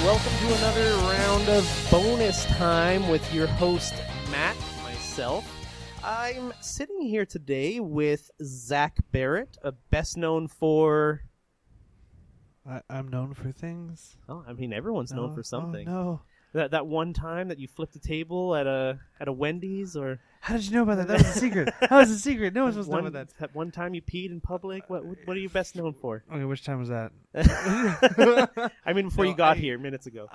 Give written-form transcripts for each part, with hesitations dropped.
welcome to another round of bonus time with your host, Matt, myself. I'm sitting here today with Zach Barrett, best known for... I'm known for things. Oh, I mean, everyone's known for something. Oh, no. That one time that you flipped a table at a Wendy's, or... How did you know about that? That was a secret. That was a secret. No one's supposed to know about that. That one time you peed in public? What are you best known for? Okay, which time was that? I mean, before you got here, minutes ago.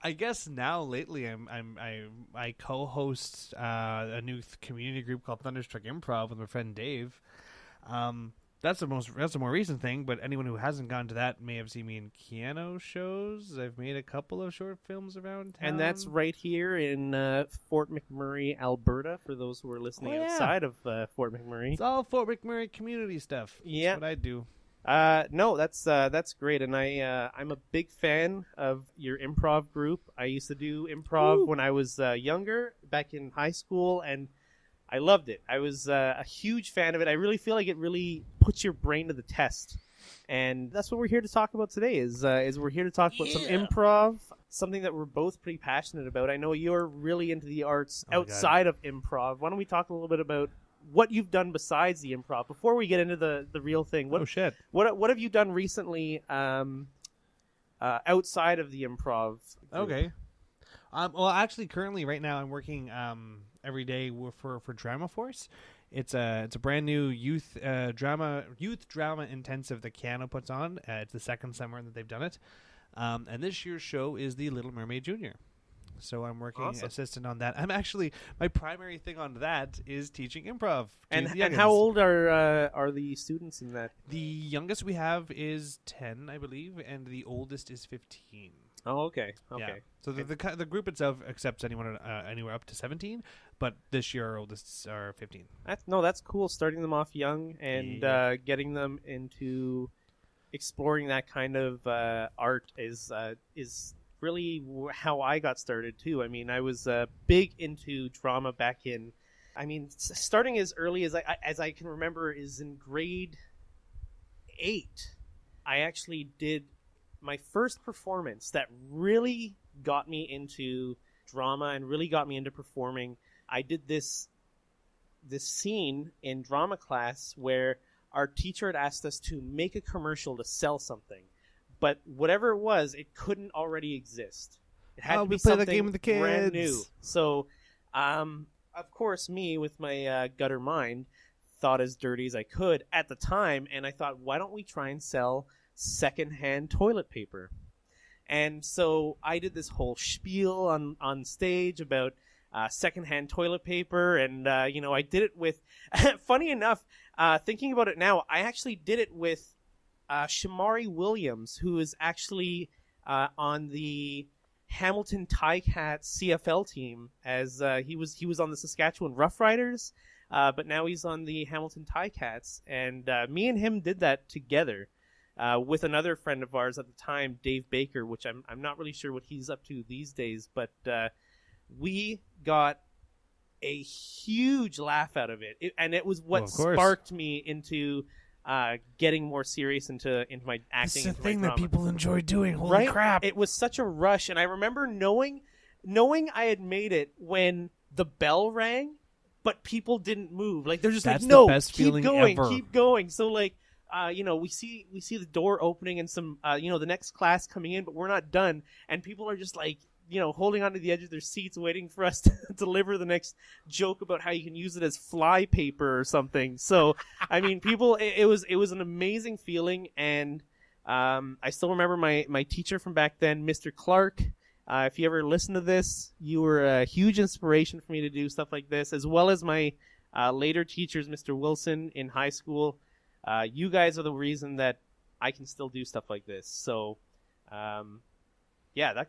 I guess now lately I co-host a new community group called Thunderstruck Improv with my friend Dave. That's the more recent thing, but anyone who hasn't gone to that may have seen me in Keanu shows. I've made a couple of short films around town. And that's right here in Fort McMurray, Alberta, for those who are listening outside of Fort McMurray. It's all Fort McMurray community stuff. Yeah. That's what I do. No, that's great, and I'm a big fan of your improv group. I used to do improv when I was younger, back in high school, and I loved it. I was a huge fan of it. I really feel like it really puts your brain to the test, and that's what we're here to talk about today. Is we're here to talk about some improv, something that we're both pretty passionate about. I know you're really into the arts outside of improv. Why don't we talk a little bit about what you've done besides the improv before we get into the real thing? What have you done recently outside of the improv group? Okay. Well, actually, currently, right now, I'm working every day for Drama Force. It's a brand new youth drama intensive that Keanu puts on. It's the second summer that they've done it, and this year's show is the Little Mermaid Junior. So I'm working assistant on that. My primary thing on that is teaching improv. And how old are the students in that? The youngest we have is 10, I believe, and the oldest is 15. Oh, okay. Yeah. So the group itself accepts anyone anywhere up to 17, but this year our oldest are 15. That's cool. Starting them off young and getting them into exploring that kind of art is really how I got started too. I mean, I was big into drama back in. I mean, starting as early as I can remember is in grade 8. I actually did my first performance that really got me into drama and really got me into performing. I did this scene in drama class where our teacher had asked us to make a commercial to sell something, but whatever it was, it couldn't already exist. It had to be something the game with the kids. Brand new. So, of course, me with my gutter mind thought as dirty as I could at the time, and I thought, why don't we try and sell secondhand toilet paper? And so I did this whole spiel on stage about secondhand toilet paper, and I did it with funny enough, thinking about it now, I actually did it with Shamari Williams, who is actually on the Hamilton Ticats CFL team, as he was on the Saskatchewan Roughriders, but now he's on the Hamilton Ticats, and me and him did that together. With another friend of ours at the time, Dave Baker, which I'm not really sure what he's up to these days, but we got a huge laugh out of it, and it was what sparked me into getting more serious into my acting. It's the thing that people enjoy doing. Holy crap! It was such a rush, and I remember knowing I had made it when the bell rang, but people didn't move. Like they're just That's like, no, the best feeling ever. Keep going. So like. We see the door opening and some, the next class coming in, but we're not done. And people are just like, holding onto the edge of their seats, waiting for us to deliver the next joke about how you can use it as fly paper or something. So, I mean, it was an amazing feeling. And I still remember my teacher from back then, Mr. Clark. If you ever listen to this, you were a huge inspiration for me to do stuff like this, as well as my later teachers, Mr. Wilson in high school. You guys are the reason that I can still do stuff like this. So, that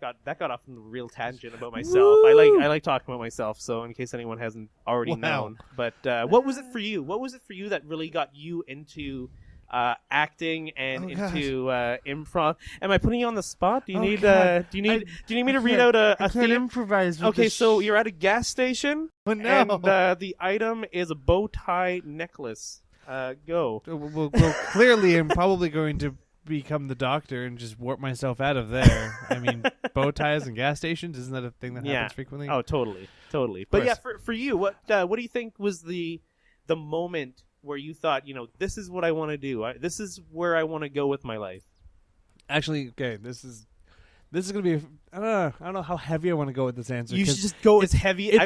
got off on a real tangent about myself. Woo! I like talking about myself. So, in case anyone hasn't already known, but what was it for you? What was it for you that really got you into acting and into improv? Am I putting you on the spot? Do you need me to read out a theme? Improvise. Okay, so you're at a gas station. Oh no! And the item is a bow tie necklace. Go. Well, clearly I'm probably going to become the doctor and just warp myself out of there. I mean, bow ties and gas stations, isn't that a thing that happens frequently? Oh, totally. But yeah, for you, what do you think was the moment where you thought, this is what I want to do. This is where I want to go with my life. Actually, okay, this is going to be. I don't know how heavy I want to go with this answer. You should just go as heavy.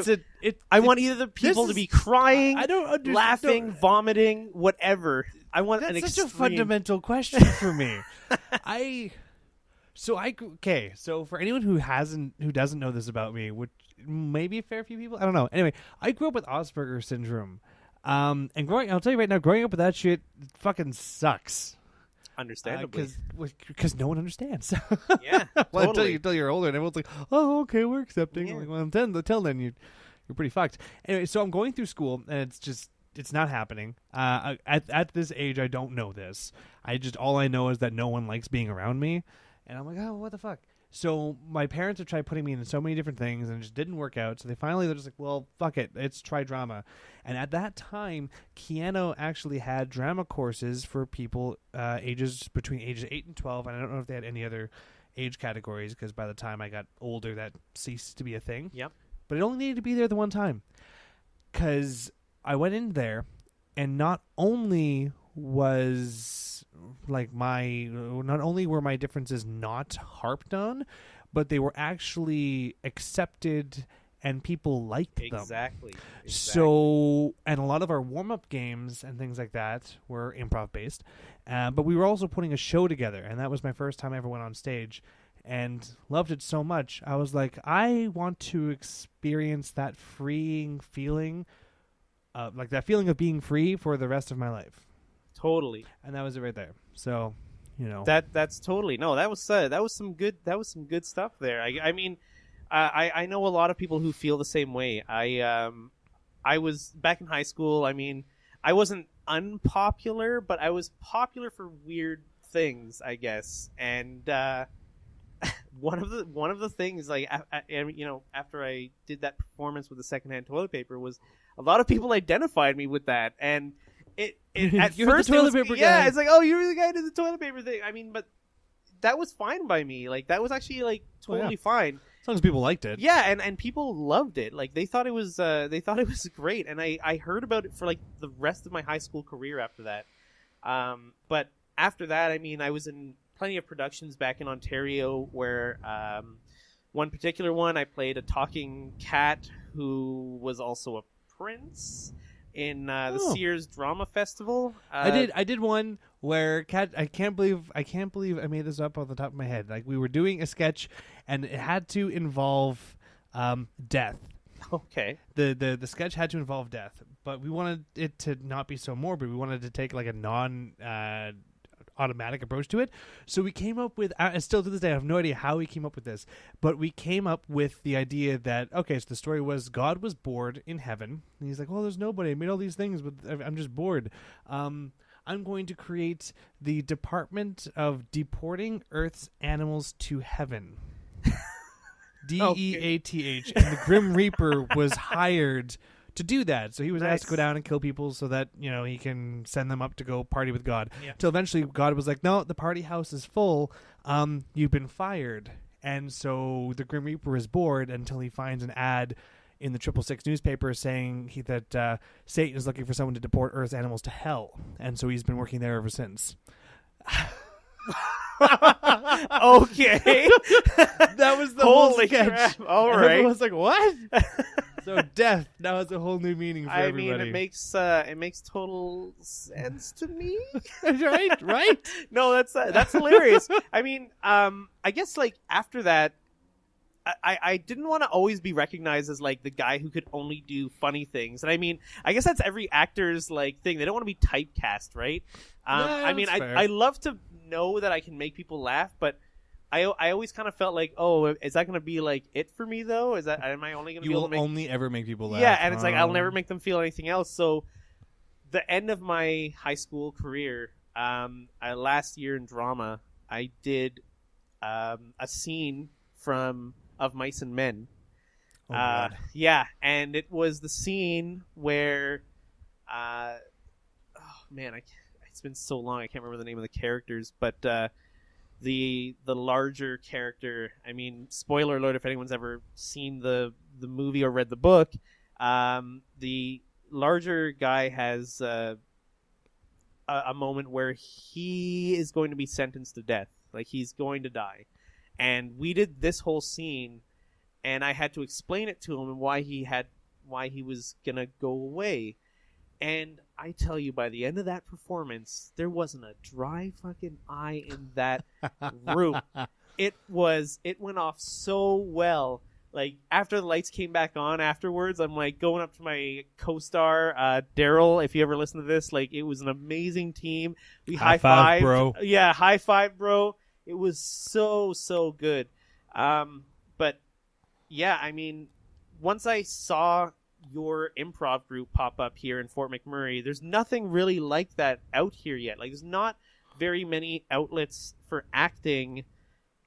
I want either the people to be crying, I don't understand, laughing, vomiting, whatever. I want that's an such extreme. a fundamental question for me. So for anyone who doesn't know this about me, which maybe a fair few people, I don't know. Anyway, I grew up with Asperger's syndrome. And I'll tell you right now, growing up with that shit fucking sucks. Understandably, because no one understands. Yeah, well, totally. until you're older, and everyone's like, "Oh, okay, we're accepting." Yeah. Like, well, until then, you're pretty fucked. Anyway, so I'm going through school, and it's not happening. At this age, I don't know this. All I know is that no one likes being around me, and I'm like, oh, what the fuck. So my parents have tried putting me in so many different things, and it just didn't work out. So they're just like, well, fuck it, let's try drama. And at that time, Keanu actually had drama courses for people between ages 8 and 12. And I don't know if they had any other age categories, because by the time I got older, that ceased to be a thing. Yep. But it only needed to be there the one time, because I went in there, and not only were my differences not harped on, but they were actually accepted and people liked them. Exactly. So, and a lot of our warm-up games and things like that were improv-based, but we were also putting a show together, and that was my first time I ever went on stage, and loved it so much. I was like, I want to experience that freeing feeling, like that feeling of being free for the rest of my life. Totally. And that was it right there. So, that's totally that was some good stuff there. I mean, I know a lot of people who feel the same way. I was back in high school. I mean, I wasn't unpopular, but I was popular for weird things, I guess. And one of the things, like, after I did that performance with the secondhand toilet paper, was a lot of people identified me with that. And it at You're first the toilet it was, paper yeah, guy. it's like, oh, you're the guy who did the toilet paper thing. I mean, but that was fine by me. Like, that was actually like totally fine. As long as people liked it. Yeah, and people loved it. Like, they thought it was great, and I heard about it for like the rest of my high school career after that. But after that, I mean, I was in plenty of productions back in Ontario where one particular one I played a talking cat who was also a prince in the Sears Drama Festival. I did one where I can't believe I made this up off the top of my head. Like, we were doing a sketch and it had to involve death. Okay. The sketch had to involve death, but we wanted it to not be so morbid. We wanted to take like a non automatic approach to it. So we came up with, still to this day, I have no idea how we came up with this, but we came up with the idea that, okay, so the story was God was bored in heaven. And he's like, well, there's nobody. I made all these things, but I'm just bored. I'm going to create the Department of Deporting Earth's Animals to Heaven. DEATH. And the Grim Reaper was hired to do that. So he was asked to go down and kill people so that, he can send them up to go party with God. Yeah. Till eventually God was like, no, the party house is full. You've been fired. And so the Grim Reaper is bored until he finds an ad in the 666 newspaper saying that Satan is looking for someone to deport Earth's animals to hell. And so he's been working there ever since. Okay. That was the whole sketch. Crap. All and right. Everyone's like, what? So death now has a whole new meaning for everybody. I mean, it makes total sense to me. right? No, that's hilarious. I mean, I guess like after that, I didn't want to always be recognized as like the guy who could only do funny things. And I mean, I guess that's every actor's like thing. They don't want to be typecast, right? I mean, I love to know that I can make people laugh, but I always kind of felt like, oh, is that going to be like it for me though? Am I only going to be able to only ever make people laugh? Yeah, and it's like I'll never make them feel anything else. So the end of my high school career, last year in drama, I did a scene from Of Mice and Men. Oh, God. Yeah, and it was the scene where, it's been so long, I can't remember the name of the characters, but the larger character, I mean, spoiler alert if anyone's ever seen the movie or read the book, the larger guy has a moment where he is going to be sentenced to death. Like, he's going to die. And we did this whole scene, and I had to explain it to him and why he was going to go away. And I tell you, by the end of that performance, there wasn't a dry fucking eye in that room. It went off so well. Like, after the lights came back on afterwards, I'm like going up to my co-star, Daryl, if you ever listen to this, like, it was an amazing team. We high-fived, bro. Yeah, high five, bro. It was so good. But yeah, I mean, once I saw your improv group pop up here in Fort McMurray, there's nothing really like that out here yet. Like, there's not very many outlets for acting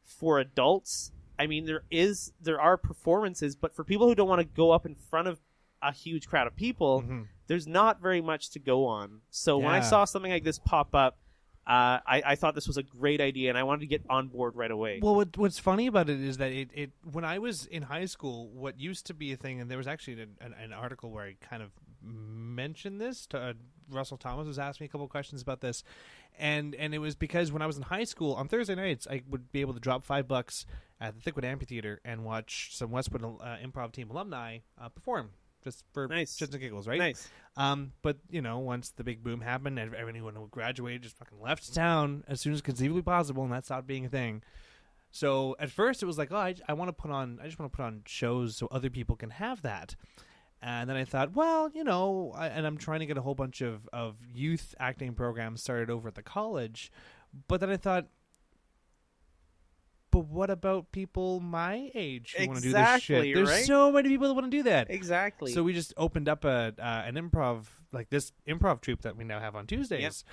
for adults. I mean, there are performances, but for people who don't want to go up in front of a huge crowd of people, there's not very much to go on. So when I saw something like this pop up, I thought this was a great idea, and I wanted to get on board right away. Well, what's funny about it is that it when I was in high school, what used to be a thing, and there was actually an article where I kind of mentioned this. Russell Thomas was asking me a couple of questions about this, and it was because when I was in high school, on Thursday nights, I would be able to drop $5 at the Thickwood Amphitheater and watch some Westwood improv team alumni perform. Just for shits and giggles, right? Nice. But, you know, once the big boom happened, everyone who graduated just fucking left town as soon as conceivably possible, and that stopped being a thing. So at first it was like, oh, I just want to put on shows so other people can have that. And then I thought, well, you know, and I'm trying to get a whole bunch of youth acting programs started over at the college. But then I thought, but what about people my age who want to do this shit? There's so many people that want to do that. Exactly. So we just opened up an improv, like this improv troupe that we now have on Tuesdays.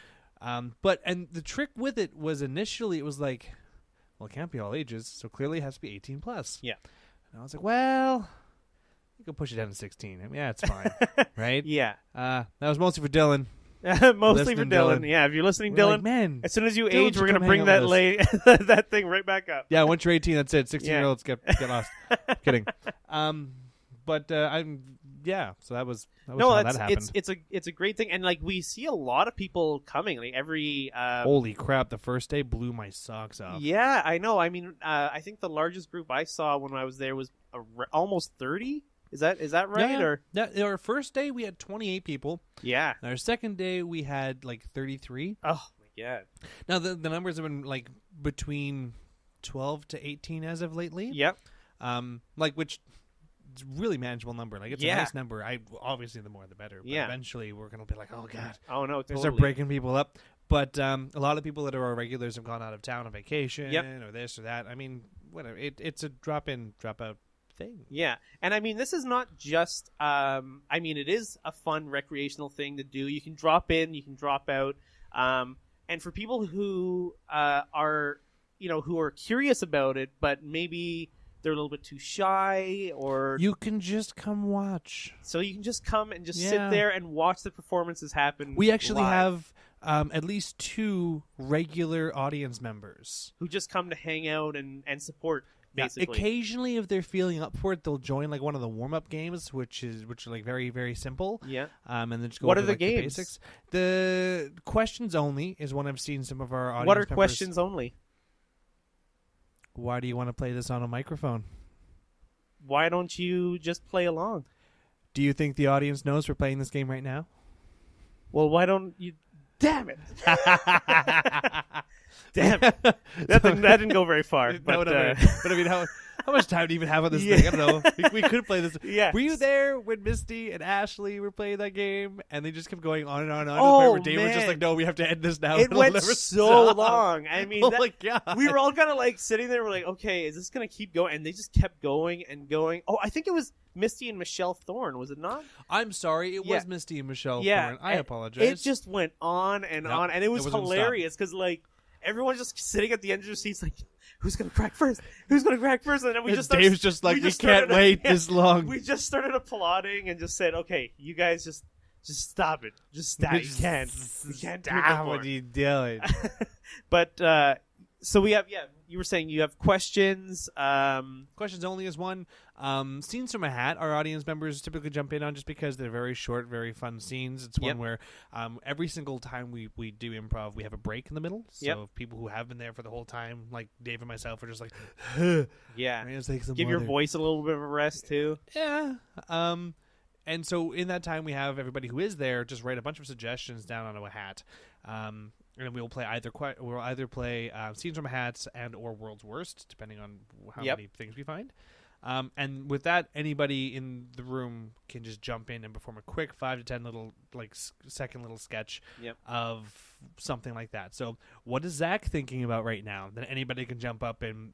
Yep. And the trick with it was initially it was like, well, it can't be all ages, so clearly it has to be 18 plus. Yeah. And I was like, well, you can push it down to 16. I mean, yeah, it's fine, right? Yeah. That was mostly for Dylan. Mostly for Dylan. Yeah, if you're listening, we're Dylan, like, man, as soon as you age, we're going to bring that that thing right back up. Yeah, once you're 18, that's it. 16-year-olds get lost. Kidding. So that was how that happened. It's a great thing, and like we see a lot of people coming. Like every holy crap, the first day blew my socks off. Yeah, I know. I mean, I think the largest group I saw when I was there was almost 30. Is that right? Yeah. Or our first day we had 28 people. Yeah. And our second day we had like 33. Oh my god. Now the numbers have been like between 12 to 18 as of lately. Yep. Which it's a really manageable number. Like it's a nice number. Obviously the more the better. But eventually we're gonna be like, oh god. Oh no, totally. Start breaking people up. But a lot of people that are our regulars have gone out of town on vacation or this or that. I mean, whatever. It's a drop in, drop out thing. Yeah. And I mean, this is not just it is a fun recreational thing to do. You can drop in, you can drop out. And for people who are curious about it, but maybe they're a little bit too shy, or you can just come watch. So you can just come and just sit there and watch the performances happen. We actually live. have at least 2 regular audience members who just come to hang out and support. Basically. Occasionally, if they're feeling up for it, they'll join like one of the warm-up games, which are like very, very simple. Yeah. And then just go what over are the like, games? The basics. The questions only is one I've seen some of our audience What are members. questions only? Why do you want to play this on a microphone? Why don't you just play along? Do you think the audience knows we're playing this game right now? Well, why don't you... Damn it! Damn it! That didn't go very far. But I mean, how much time do you even have on this thing? I don't know. We could play this. Yeah. Were you there when Misty and Ashley were playing that game, and they just kept going on and on and on? Oh, and Dave was just like, "No, we have to end this now." It went so long. I mean, my God. We were all kind of like sitting there. We're like, "Okay, is this gonna keep going?" And they just kept going and going. Oh, I think it was Misty and Michelle Thorne, was it not? I'm sorry, it was Misty and Michelle Thorne. I apologize. It just went on and on, and it was hilarious because like everyone's just sitting at the end of their seats, like, "Who's gonna crack first? Who's gonna crack first?" And then Dave's just like, "We can't wait this long." We just started applauding and just said, "Okay, you guys just Just stop it. Just stop. You can't. You can't do it Stop no more. what you doing. But so we have you were saying you have questions. Questions only is one. Scenes from a hat, our audience members typically jump in on just because they're very short, very fun scenes. It's one where every single time we do improv, we have a break in the middle. So people who have been there for the whole time, like Dave and myself, are just like, yeah. Give your voice a little bit of a rest too. Yeah. And so in that time, we have everybody who is there just write a bunch of suggestions down onto a hat. And we'll play either play scenes from hats and or world's worst, depending on how many things we find. And with that, anybody in the room can just jump in and perform a quick 5 to 10 little second little sketch of something like that. So what is Zach thinking about right now? Then anybody can jump up and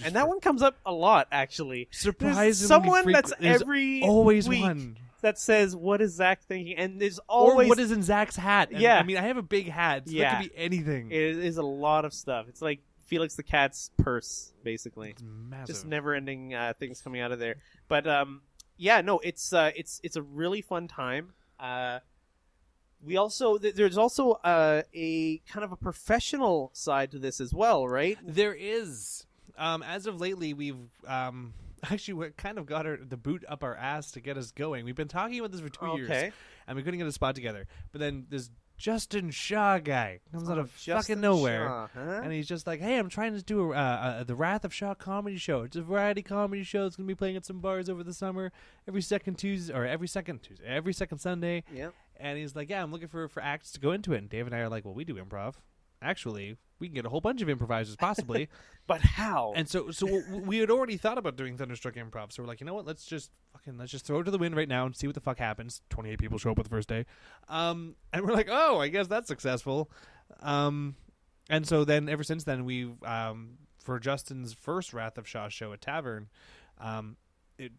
that one comes up a lot, actually. Surprisingly, there's someone that's every always week one that says, "What is Zach thinking?" And there's always what is in Zach's hat. And, Yeah. I mean, I have a big hat. So that could be anything. It is a lot of stuff. It's like Felix the Cat's purse, basically. It's massive. Just never-ending things coming out of there. But it's a really fun time. We also there's also a kind of a professional side to this as well, right? There is. As of lately, we've actually we kind of got the boot up our ass to get us going. We've been talking about this for 2 years, and we couldn't get a spot together. But then this Justin Shaw guy comes out of fucking nowhere, Shaw, huh? and he's just like, "Hey, I'm trying to do the Wrath of Shaw comedy show. It's a variety comedy show. It's gonna be playing at some bars over the summer every second Sunday." Yeah. And he's like, "Yeah, I'm looking for acts to go into it." And Dave and I are like, "Well, we do improv. Actually, we can get a whole bunch of improvisers, possibly." But how? And so we had already thought about doing Thunderstruck improv. So we're like, you know what? Let's just throw it to the wind right now and see what the fuck happens. 28 people show up at the first day, and we're like, oh, I guess that's successful. And so then ever since then, we've for Justin's first Wrath of Shaw show at Tavern,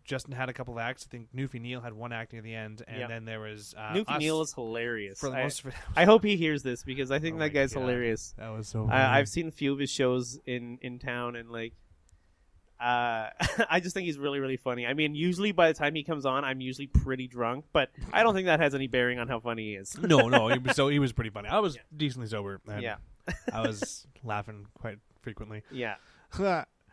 Justin had a couple of acts. I think Newfie Neal had one act near the end, and then there was Newfie Neal is hilarious. For the most I hope he hears this because I think that guy's hilarious. That was so funny. I've seen a few of his shows in town, and I just think he's really, really funny. I mean, usually by the time he comes on, I'm usually pretty drunk, but I don't think that has any bearing on how funny he is. No, he was pretty funny. I was decently sober. And Yeah. I was laughing quite frequently. Yeah.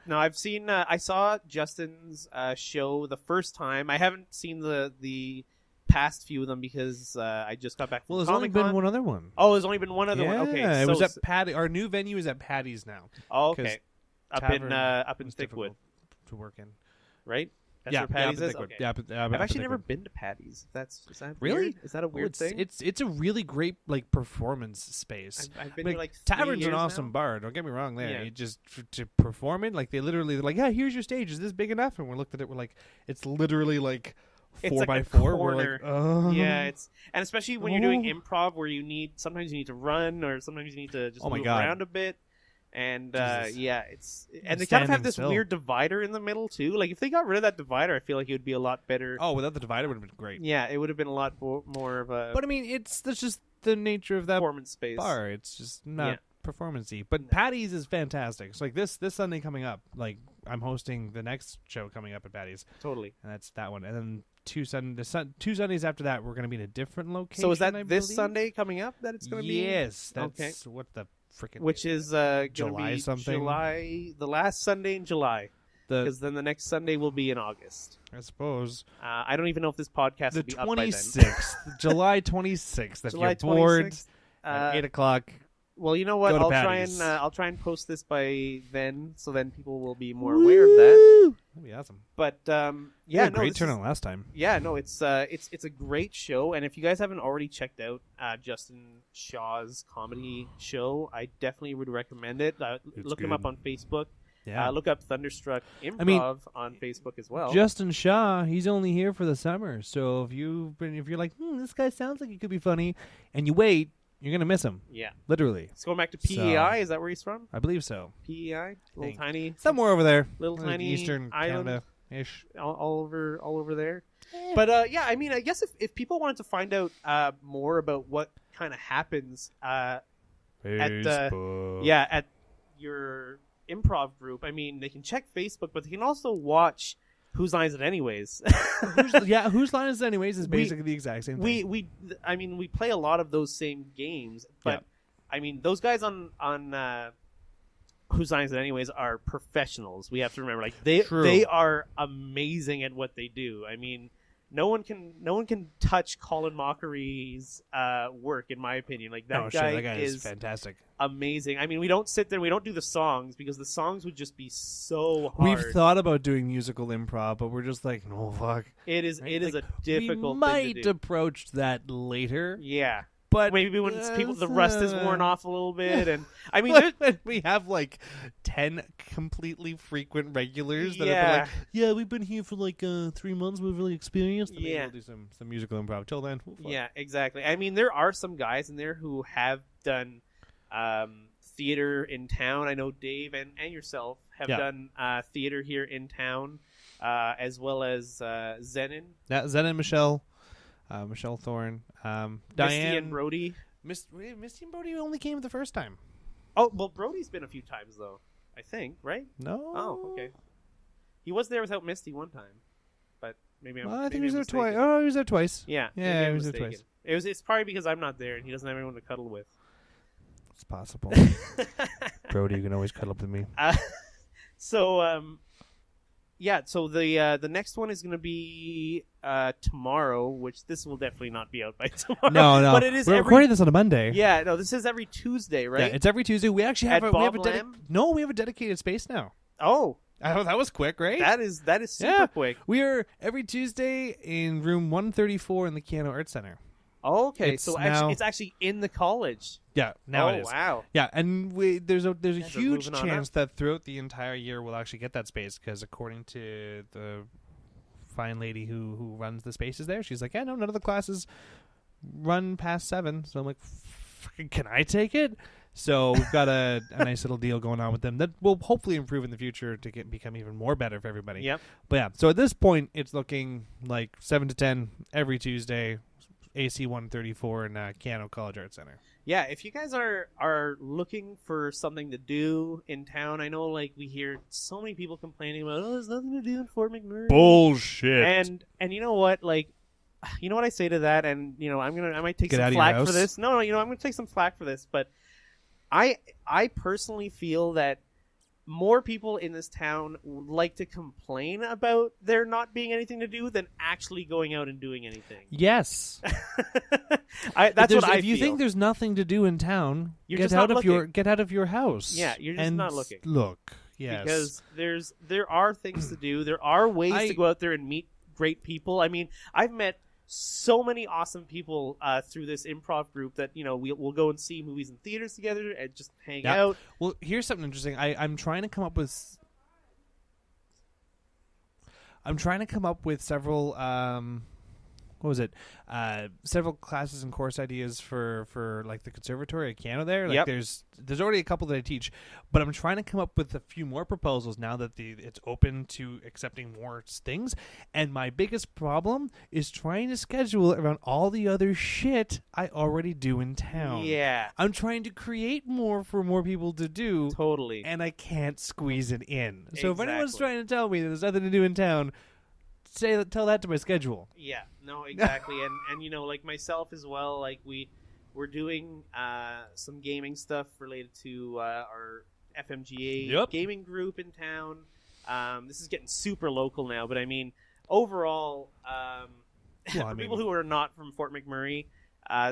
No, I've seen. I saw Justin's show the first time. I haven't seen the past few of them because I just got back from Well, there's only Comic-Con. been one other one. Oh, there's only been one other one. Okay, it so, was at Patty. Our new venue is at Patty's now. Oh, okay. Up in It's Thickwood, difficult to work in. right? That's yeah, where Patty's is. Thickwood. Okay. Yeah, I've actually never been to Patty's. Is that really? Weird? Is that a weird thing? It's a really great performance space. I've been to 3 Tavern's years an awesome now. bar. Don't get me wrong. There, Yeah. you just to perform it, they're like, yeah, here's your stage. Is this big enough? And we looked at it. We're like, it's literally It's 4 like by a 4. corner. We're like, Yeah, and especially when you're doing improv, where sometimes you need to run, or sometimes you need to just move around a bit. And and they kind of have this weird divider in the middle too. Like if they got rid of that divider, I feel like it would be a lot better. Oh, without the divider, would have been great. Yeah, it would have been a lot more of a. But I mean, that's just the nature of that performance space bar. It's just not performance-y. But Patty's is fantastic. So this Sunday coming up, I'm hosting the next show coming up at Patty's. Totally. And that's that one. And then two Sundays after that, we're going to be in a different location. So is that this Sunday coming up that it's going to be? Yes. That's okay. What the frickin' Which is July something? The last Sunday in July. Because then the next Sunday will be in August. I suppose. I don't even know if this podcast will be up by then. The 26th. July 26th. If July you're bored 26th, at 8 o'clock. Well, you know what? Go to I'll try and post this by then, so then people will be more aware of that. That'd be awesome. But great turnout last time. Yeah, no, it's a great show, and if you guys haven't already checked out Justin Shaw's comedy show, I definitely would recommend it. Look him up on Facebook. Yeah. Look up Thunderstruck Improv on Facebook as well. Justin Shaw, he's only here for the summer, so if you're like, this guy sounds like he could be funny, and you wait, you're gonna miss him. Yeah, literally. Let's go back to PEI. Is that where he's from? I believe so. PEI, little tiny, somewhere over there, little tiny Eastern island. Canada-ish, all over there. But I mean, I guess if people wanted to find out more about what kind of happens at your improv group, I mean, they can check Facebook, but they can also watch Whose Line Is It Anyways? Whose Line Is It Anyways is basically the exact same thing. We play a lot of those same games, but I mean, those guys on Whose Line Is It Anyways are professionals. We have to remember, like they are amazing at what they do. I mean, no one can touch Colin Mockery's work, in my opinion. Like that guy is fantastic, amazing. I mean, we don't sit there, we don't do the songs because the songs would just be so hard. We've thought about doing musical improv, but we're just like, no, fuck. It is a difficult. We might thing to do. approach that later. Yeah. But maybe when the rust is worn off a little bit, and I mean, we have like 10 completely frequent regulars that are like, yeah, we've been here for like 3 months, we're really experienced. And maybe we'll do some musical improv. Till then, yeah, exactly. I mean, there are some guys in there who have done theater in town. I know Dave and yourself have done theater here in town, as well as Zenon. Yeah, Zen and Michelle Thorne, Diane, Misty and Brody. Misty and Brody only came the first time. Oh, well, Brody's been a few times though. I think, right? No. Oh, okay. He was there without Misty one time, but maybe I'm. I think he was there twice. Oh, he was there twice. Yeah, he was there twice. It's probably because I'm not there and he doesn't have anyone to cuddle with. It's possible. Brody, you can always cuddle up with me. Yeah, so the next one is going to be tomorrow, which this will definitely not be out by tomorrow. No. But it is. We're recording this on a Monday. Yeah, no, this is every Tuesday, right? Yeah, it's every Tuesday. We actually have we have a dedicated space now. Oh. That was quick, right? That is super quick. We are every Tuesday in room 134 in the Keanu Arts Center. Oh, okay, it's actually in the college. Yeah, now it is. Oh, wow. Yeah, and there's a huge chance that throughout the entire year we'll actually get that space because according to the fine lady who runs the spaces there, she's like, yeah, no, none of the classes run past 7. So I'm like, can I take it? So we've got a nice little deal going on with them that will hopefully improve in the future to become even more better for everybody. Yep. But yeah, so at this point it's looking like 7 to 10 every Tuesday. AC 134 in Keanu College Arts Center. Yeah, if you guys are looking for something to do in town, I know like we hear so many people complaining about, there's nothing to do in Fort McMurray. Bullshit. And you know what, like, you know what I say to that, and you know I might take some flack for this. No, I'm going to take some flack for this, but I personally feel that more people in this town like to complain about there not being anything to do than actually going out and doing anything. Yes. That's what I feel. If you think there's nothing to do in town, get out of your house. Yeah, you're just not looking. Look, yes. Because there are things to do. There are ways to go out there and meet great people. I mean, I've met so many awesome people through this improv group that we'll go and see movies in theaters together and just hang out. Well, here's something interesting. I'm trying to come up with several several classes and course ideas for like the conservatory at Keanu there. Like there's already a couple that I teach, but I'm trying to come up with a few more proposals now that it's open to accepting more things. And my biggest problem is trying to schedule it around all the other shit I already do in town. Yeah. I'm trying to create more for more people to do. Totally. And I can't squeeze it in. So if anyone's trying to tell me that there's nothing to do in town, tell that to my schedule. Yeah, no, exactly. and like myself as well, like we're doing some gaming stuff related to our FMGA gaming group in town. This is getting super local now, but I mean overall for people who are not from Fort McMurray,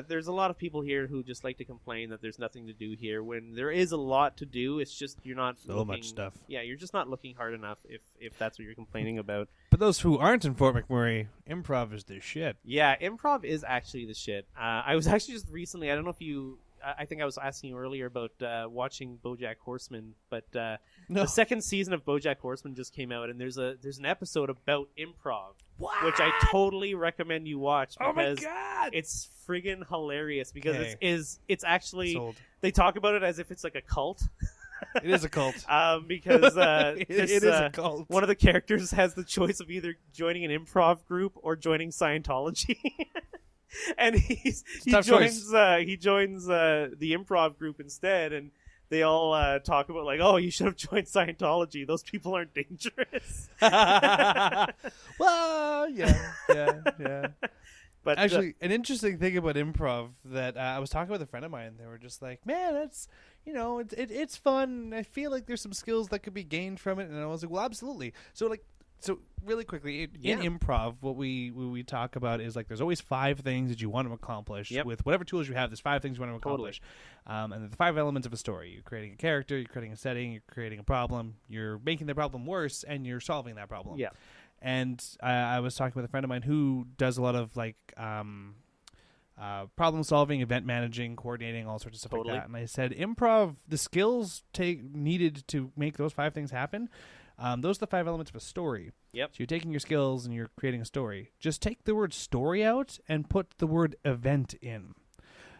there's a lot of people here who just like to complain that there's nothing to do here when there is a lot to do. It's just you're not much stuff. Yeah, you're just not looking hard enough if that's what you're complaining about. But those who aren't in Fort McMurray, improv is the shit. Yeah, improv is actually the shit. I was actually just recently, I don't know if you... I think I was asking you earlier about watching BoJack Horseman, but the second season of BoJack Horseman just came out, and there's an episode about improv, which I totally recommend you watch because it's friggin' hilarious. Because it's actually they talk about it as if it's like a cult. It is a cult. Because it is a cult. One of the characters has the choice of either joining an improv group or joining Scientology. And he joins the improv group instead, and they all talk about like, oh, you should have joined Scientology. Those people aren't dangerous. Well, yeah. But actually, an interesting thing about improv that I was talking with a friend of mine. They were just like, man, that's it's fun. I feel like there's some skills that could be gained from it. And I was like, well, absolutely. So really quickly, in improv, what we talk about is like there's always 5 things that you want to accomplish with whatever tools you have. There's 5 things you want to accomplish, and the 5 elements of a story. You're creating a character, you're creating a setting, you're creating a problem, you're making the problem worse, and you're solving that problem. Yeah. And I was talking with a friend of mine who does a lot of like problem solving, event managing, coordinating, all sorts of stuff like that. And I said, improv, the skills needed to make those 5 things happen. Those are the 5 elements of a story. Yep. So you're taking your skills and you're creating a story. Just take the word story out and put the word event in.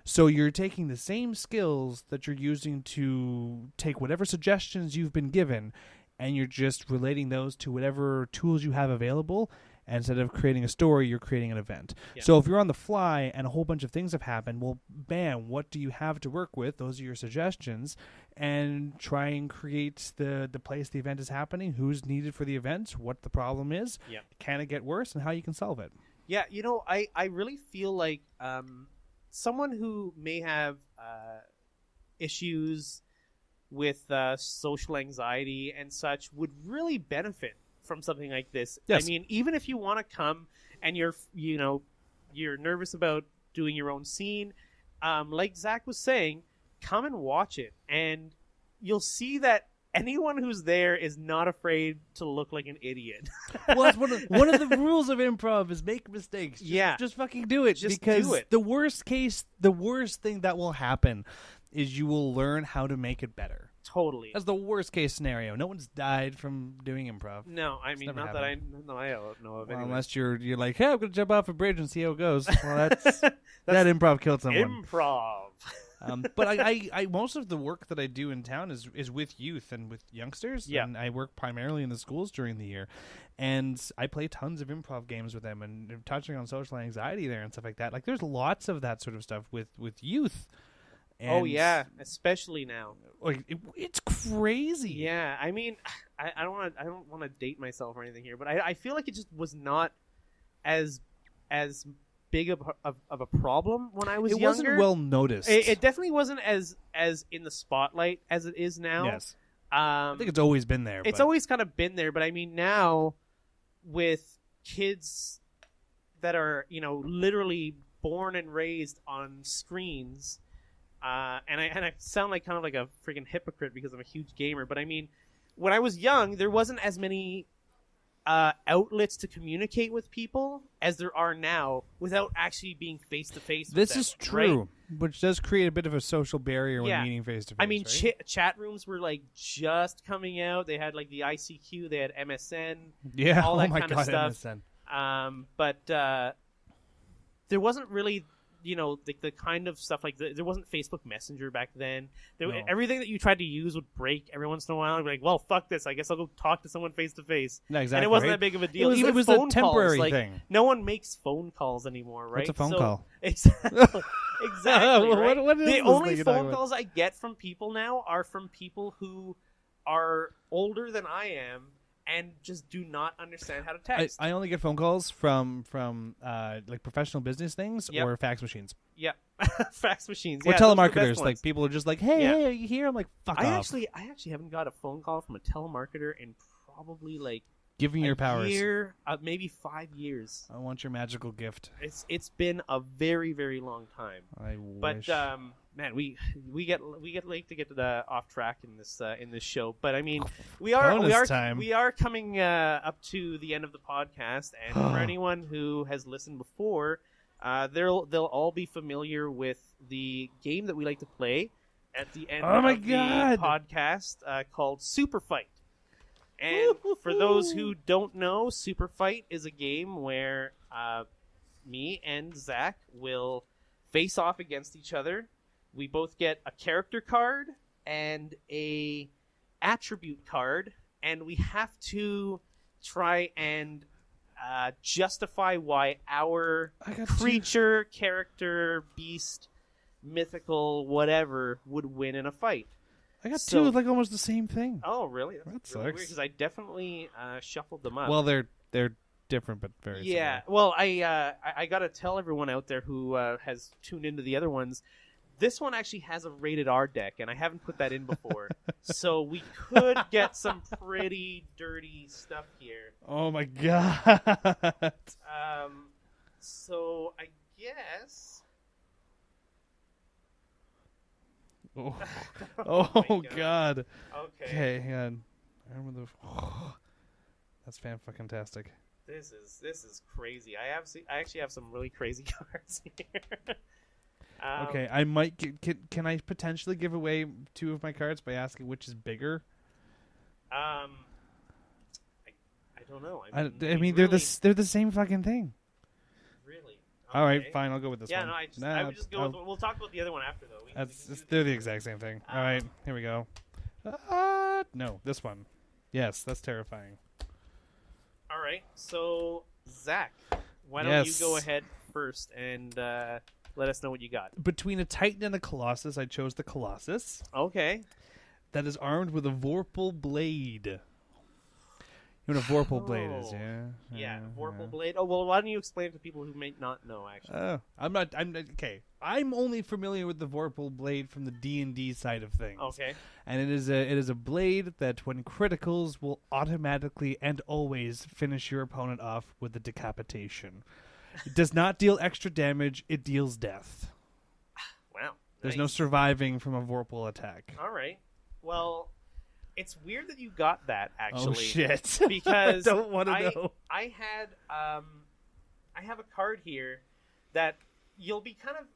So you're taking the same skills that you're using to take whatever suggestions you've been given, and you're just relating those to whatever tools you have available. And instead of creating a story, you're creating an event. Yeah. So if you're on the fly and a whole bunch of things have happened, well, bam, what do you have to work with? Those are your suggestions. And try and create the place the event is happening, who's needed for the event, what the problem is, can it get worse, and how you can solve it. Yeah, I really feel like someone who may have issues with social anxiety and such would really benefit from something like this. Yes. I mean, even if you want to come and you're nervous about doing your own scene, like Zach was saying, come and watch it, and you'll see that anyone who's there is not afraid to look like an idiot. Well, that's one of the rules of improv is make mistakes. Just fucking do it. Just because do it. The worst thing that will happen is you will learn how to make it better. Totally. That's the worst case scenario. No one's died from doing improv. No, I mean, not happened. That I know of. Well, anyway. unless you're like, hey, I'm going to jump off a bridge and see how it goes. Well, that's that improv killed someone. Improv. But I most of the work that I do in town is with youth and with youngsters. Yeah. And I work primarily in the schools during the year. And I play tons of improv games with them and touching on social anxiety there and stuff like that. Like, there's lots of that sort of stuff with youth. And oh yeah, especially now. Like it's crazy. Yeah, I mean, I don't want to date myself or anything here, but I feel like it just was not as big of a problem when I was younger. It wasn't well noticed. It definitely wasn't as in the spotlight as it is now. Yes. I think it's always been there. It's always kind of been there, but I mean now with kids that are literally born and raised on screens. And I sound like kind of like a freaking hypocrite because I'm a huge gamer, but I mean, when I was young, there wasn't as many outlets to communicate with people as there are now without actually being face to face. This is true, right? Which does create a bit of a social barrier when meeting face to face. I mean, right? chat rooms were like just coming out. They had like the ICQ, they had MSN, all that kind of stuff. MSN. But there wasn't really. The kind of stuff like there wasn't Facebook Messenger back then. Everything that you tried to use would break every once in a while. I'd be like, well, fuck this. I guess I'll go talk to someone face to face. No, exactly. And it wasn't right? that big of a deal. It was a temporary thing. No one makes phone calls anymore, right? What's a phone call? Exactly. Right? What is the this only thing phone calls I get from people now are from people who are older than I am and just do not understand how to text. I only get phone calls from like professional business things or fax machines. Yeah, fax machines. Or telemarketers. Like people are just like, hey, are you here? I'm like, fuck off. I actually haven't got a phone call from a telemarketer in probably like giving your powers. Year, maybe 5 years. I want your magical gift. It's been a very, very long time. I wish. But man, we get late to get to the off track in this show. But I mean, we are coming up to the end of the podcast, and for anyone who has listened before, they'll all be familiar with the game that we like to play at the end of the podcast called Super Fight. And for those who don't know, Super Fight is a game where me and Zach will face off against each other. We both get a character card and a attribute card, and we have to try and justify why our creature, character, beast, mythical, whatever, would win in a fight. I got two like almost the same thing. Oh, really? That really sucks. weird because I definitely shuffled them up. Well, they're different but very yeah. similar. Well, I got to tell everyone out there who has tuned into the other ones, this one actually has a rated R deck, and I haven't put that in before. So we could get some pretty dirty stuff here. Oh my god. So I guess. Oh, Oh my god. Okay. Hang on. I remember that's fantastic. This is crazy. I actually have some really crazy cards here. Okay, I might can I potentially give away two of my cards by asking which is bigger? I don't know. I mean they're the same fucking thing. Really? All right, Okay. fine. I'll go with this one. No, I would just go. We'll talk about the other one after, though. They're the exact same thing. All right, here we go. No, this one. Yes, that's terrifying. All right, so Zach, why don't you go ahead first and let us know what you got? Between a Titan and a Colossus, I chose the Colossus. Okay. That is armed with a Vorpal blade. You know what a Vorpal blade is, yeah? Yeah, Vorpal blade. Oh, well, why don't you explain it to people who may not know, actually? I'm okay. I'm only familiar with the Vorpal blade from the D&D side of things. Okay. And it is a blade that, when criticals, will automatically and always finish your opponent off with a decapitation. It does not deal extra damage, it deals death. Wow. There's no surviving from a Vorpal attack. All right. Well, it's weird that you got that, actually. Oh, shit. Because I don't want to know. I have a card here that you'll be kind of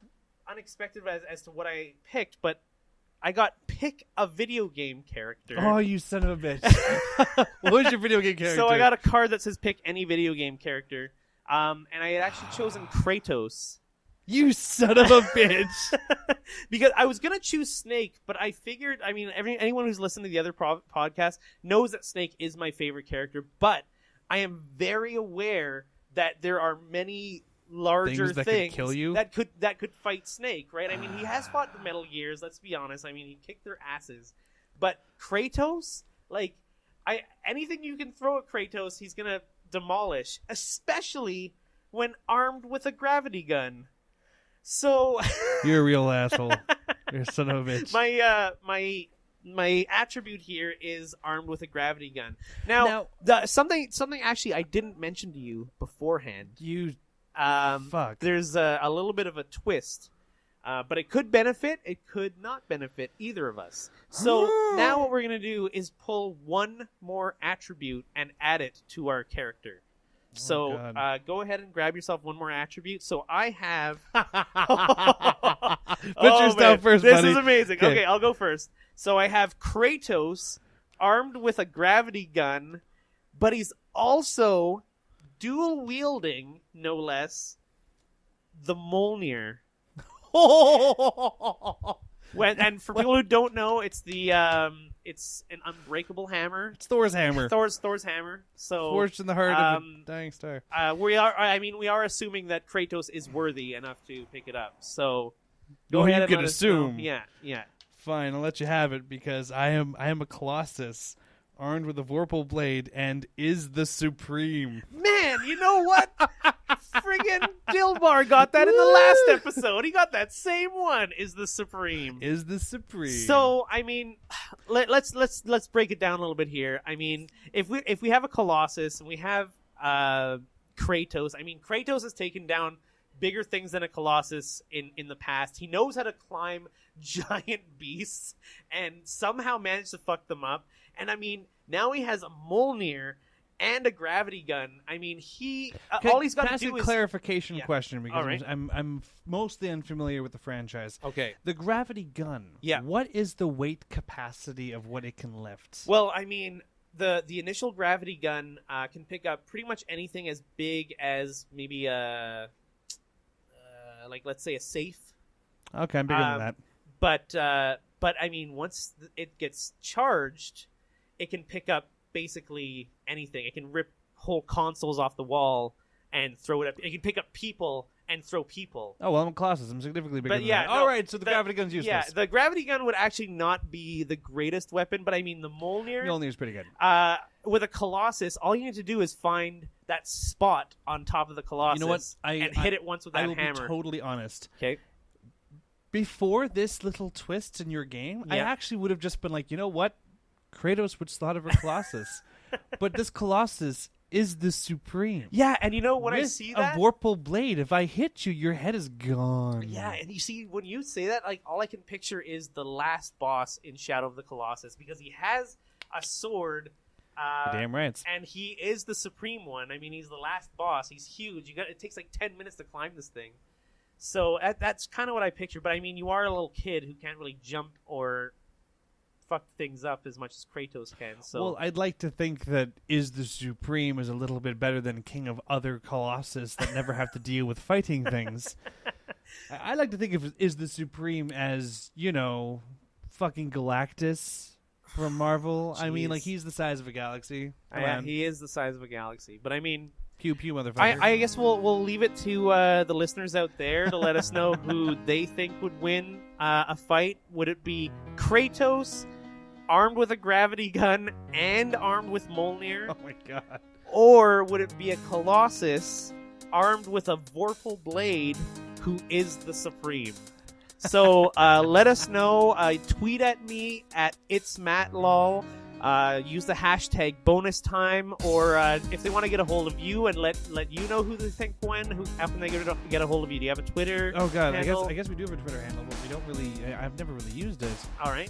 unexpected as to what I picked, but I got pick a video game character. Oh, you son of a bitch. What was your video game character? So I got a card that says pick any video game character. And I had actually chosen Kratos. You son of a bitch. Because I was going to choose Snake, but I figured, I mean, anyone who's listened to the other podcast knows that Snake is my favorite character, but I am very aware that there are many larger things that things could kill you? that could fight Snake, right? I mean, he has fought the Metal Gears, let's be honest. I mean, he kicked their asses. But Kratos, like, anything you can throw at Kratos, he's going to demolish, especially when armed with a gravity gun. So you're a real asshole. You're a son of a bitch. My attribute here is armed with a gravity gun. Now something actually I didn't mention to you beforehand. You fuck. There's a little bit of a twist. But it could benefit, it could not benefit either of us. So now what we're going to do is pull one more attribute and add it to our character. So go ahead and grab yourself one more attribute. So I have... Put your stuff first, this buddy. This is amazing. Okay, I'll go first. So I have Kratos armed with a gravity gun, but he's also dual-wielding, no less, the Mjolnir. And for people who don't know, it's it's an unbreakable hammer. It's Thor's hammer. Thor's hammer. So forged in the heart of a dying star. We are assuming that Kratos is worthy enough to pick it up. So go well, ahead you and can assume. Yeah. Fine, I'll let you have it because I am a Colossus armed with a Vorpal blade and is the supreme. Man, you know what? Friggin' Dilbar got that in the last episode. He got that same one. Is the supreme. Is the supreme. So I mean, let's break it down a little bit here. I mean, if we have a Colossus and we have Kratos, I mean, Kratos has taken down bigger things than a Colossus in the past. He knows how to climb giant beasts and somehow managed to fuck them up. And I mean, now he has a Mjolnir and a gravity gun. I mean, all he's got to do is... a clarification question because right. I'm mostly unfamiliar with the franchise. Okay. The gravity gun. Yeah. What is the weight capacity of what it can lift? Well, I mean, the initial gravity gun can pick up pretty much anything as big as maybe like let's say a safe. Okay, I'm bigger than that. But I mean, once it gets charged, it can pick up basically anything. It can rip whole consoles off the wall and throw it up. It can pick up people and throw people. Oh, well, I'm a Colossus. I'm significantly bigger than that. No, All right, so the gravity gun's useless. Yeah, the gravity gun would actually not be the greatest weapon, but I mean the Mjolnir. Mjolnir's pretty good. With a Colossus, all you need to do is find that spot on top of the Colossus. You know what? And hit it once with that I will hammer. be totally honest. Okay. Before this little twist in your game, I actually would have just been like, you know what? Kratos would slaughter a Colossus. But this Colossus is the Supreme. Yeah, and you know, when I see that... a Vorpal blade, if I hit you, your head is gone. Yeah, and you see, when you say that, like, all I can picture is the last boss in Shadow of the Colossus, because he has a sword... Damn right. And he is the Supreme One. I mean, he's the last boss. He's huge. It takes like 10 minutes to climb this thing. So that's kind of what I picture. But I mean, you are a little kid who can't really jump or fuck things up as much as Kratos can. So well, I'd like to think that Is the Supreme is a little bit better than King of Other Colossus that never have to deal with fighting things. I like to think of Is the Supreme as, you know, fucking Galactus from Marvel. I mean, like, he's the size of a galaxy. Yeah, he is the size of a galaxy. But I mean... Pew pew, motherfucker. I guess we'll leave it to the listeners out there to let us know who they think would win a fight. Would it be Kratos, armed with a gravity gun and armed with Mjolnir? Oh my god. Or would it be a Colossus, armed with a Vorpal blade, who is the Supreme? So let us know. Tweet at me at itsmattlol. Use the hashtag bonus time, or if they want to get a hold of you and let you know who they think won, how can they get a hold of you? Do you have a Twitter? Oh god, handle? I guess we do have a Twitter handle, but we don't really. I've never really used it. All right.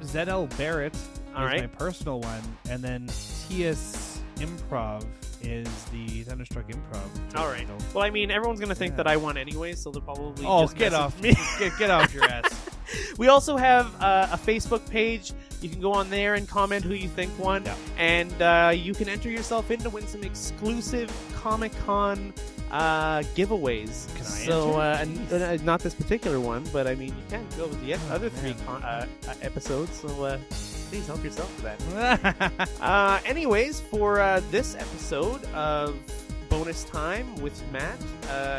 ZL Barrett is right. my personal one, and then TS Improv is the Thunderstruck Improv. All right. Well, I mean, everyone's gonna think that I won anyway, so they'll probably just get message off me. get off your ass. We also have a Facebook page. You can go on there and comment who you think won, and you can enter yourself in to win some exclusive Comic-Con giveaways. Can I enter? Not this particular one, but I mean, you can go with the other three episodes. So please help yourself to that. Anyways, for this episode of Bonus Time with Matt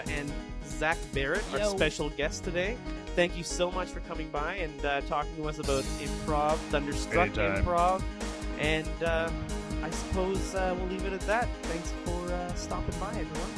and Zach Barrett, our special guest today. Thank you so much for coming by and talking to us about improv, Thunderstruck Improv. And I suppose we'll leave it at that. Thanks for stopping by, everyone.